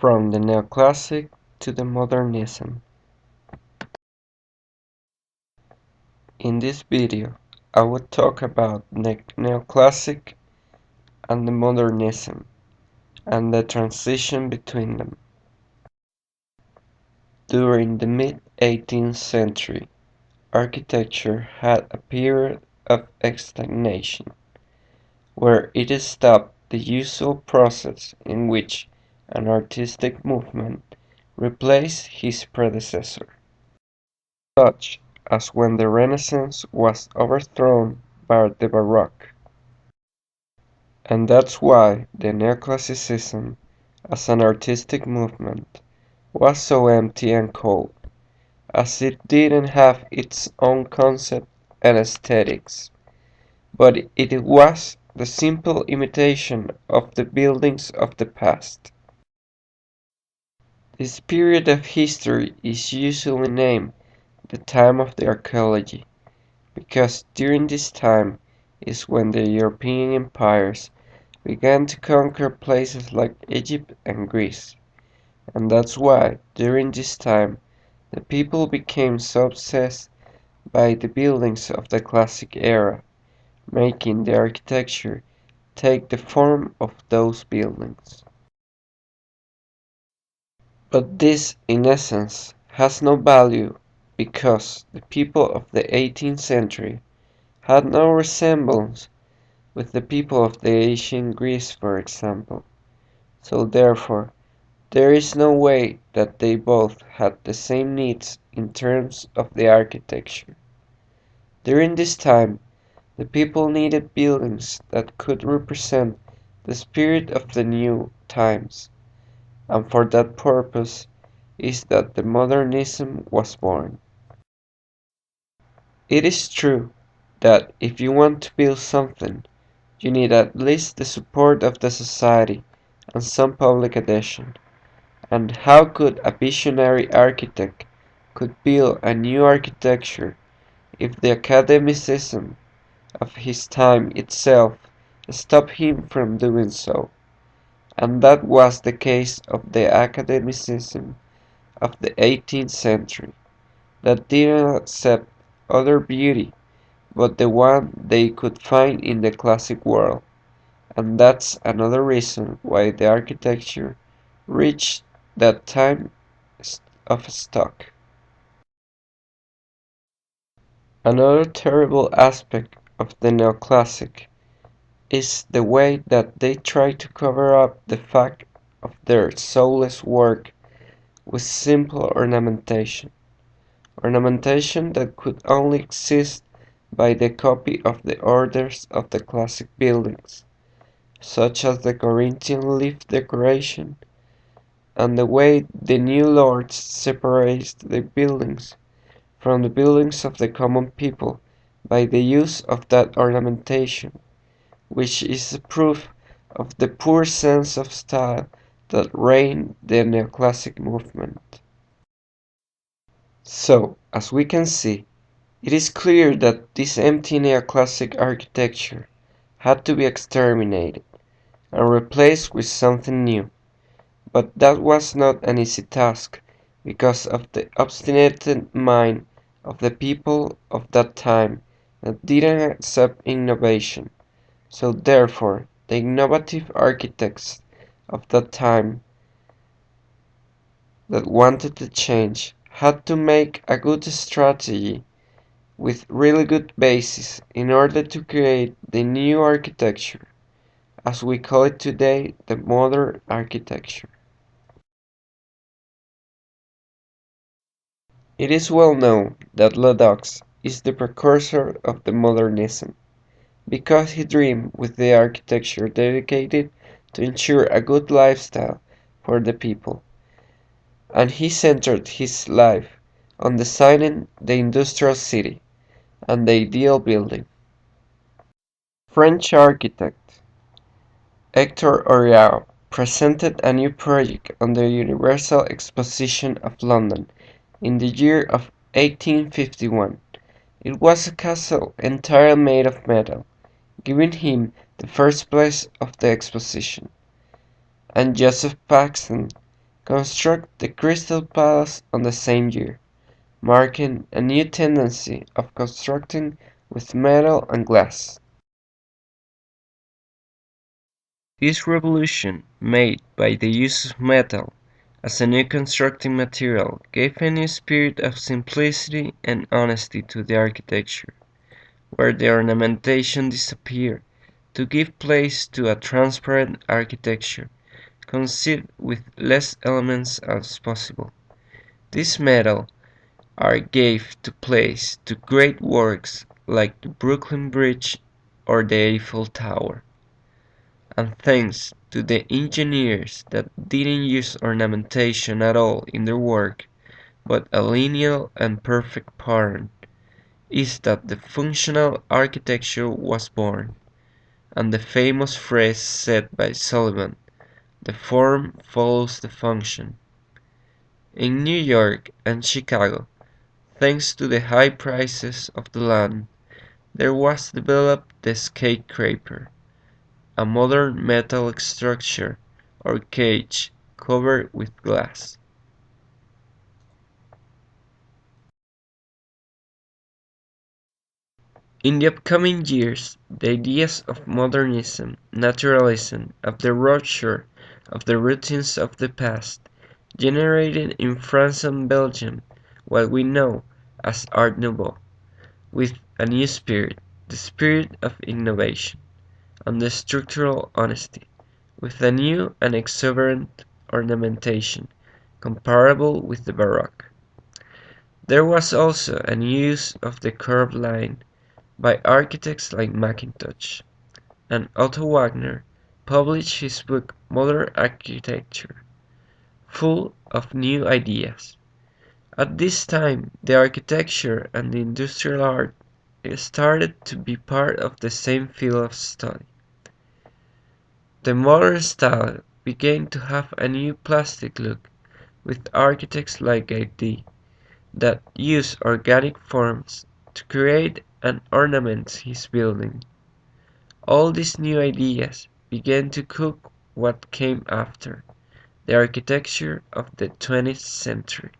From the Neoclassic to the modernism. In this video, I will talk about the Neoclassic and the modernism, and the transition between them. During the mid-18th century, architecture had a period of stagnation, where it stopped the usual process in which an artistic movement replaced his predecessor, such as when the Renaissance was overthrown by the Baroque. And that's why the Neoclassicism, as an artistic movement, was so empty and cold, as it didn't have its own concept and aesthetics, but it was the simple imitation of the buildings of the past. This period of history is usually named the time of the archaeology, because during this time is when the European empires began to conquer places like Egypt and Greece, and that's why during this time the people became so obsessed by the buildings of the classic era, making the architecture take the form of those buildings. But this, in essence, has no value because the people of the 18th century had no resemblance with the people of the ancient Greece, for example. So therefore, there is no way that they both had the same needs in terms of the architecture. During this time, the people needed buildings that could represent the spirit of the new times, and for that purpose is that the modernism was born. It is true that if you want to build something, you need at least the support of the society and some public attention. And how could a visionary architect could build a new architecture if the academicism of his time itself stopped him from doing so? And that was the case of the academicism of the 18th century, that didn't accept other beauty but the one they could find in the classic world, and that's another reason why the architecture reached that time of stock. Another terrible aspect of the Neoclassic is the way that they try to cover up the fact of their soulless work with simple ornamentation. Ornamentation that could only exist by the copy of the orders of the classic buildings, such as the Corinthian leaf decoration, and the way the new lords separate the buildings from the buildings of the common people by the use of that ornamentation, which is a proof of the poor sense of style that reigned the Neoclassic movement. So, as we can see, it is clear that this empty neoclassic architecture had to be exterminated and replaced with something new, but that was not an easy task because of the obstinate mind of the people of that time that didn't accept innovation. So therefore, the innovative architects of that time that wanted to change had to make a good strategy with really good basis in order to create the new architecture, as we call it today, the modern architecture. It is well known that Ladaux is the precursor of the modernism, because he dreamed with the architecture dedicated to ensure a good lifestyle for the people, and he centered his life on designing the industrial city and the ideal building. French architect Hector Oriol presented a new project on the Universal Exposition of London in the year of 1851. It was a castle entirely made of metal, giving him the first place of the exposition. And Joseph Paxton construct the Crystal Palace on the same year, marking a new tendency of constructing with metal and glass. This revolution, made by the use of metal as a new constructing material, gave a new spirit of simplicity and honesty to the architecture, where the ornamentation disappeared to give place to a transparent architecture conceived with less elements as possible. This metal art gave to place to great works like the Brooklyn Bridge or the Eiffel Tower. And thanks to the engineers that didn't use ornamentation at all in their work, but a lineal and perfect pattern, is that the functional architecture was born, and the famous phrase said by Sullivan, "The form follows the function." In New York and Chicago, thanks to the high prices of the land, there was developed the skyscraper, a modern metal structure or cage covered with glass. In the upcoming years, the ideas of modernism, naturalism, of the rupture of the routines of the past, generated in France and Belgium what we know as Art Nouveau, with a new spirit, the spirit of innovation, and the structural honesty, with a new and exuberant ornamentation comparable with the Baroque. There was also an use of the curved line by architects like Mackintosh, and Otto Wagner published his book Modern Architecture, full of new ideas. At this time, the architecture and the industrial art started to be part of the same field of study. The modern style began to have a new plastic look, with architects like Gaudí that use organic forms to create and ornament his building. All these new ideas began to cook what came after, the architecture of the 20th century.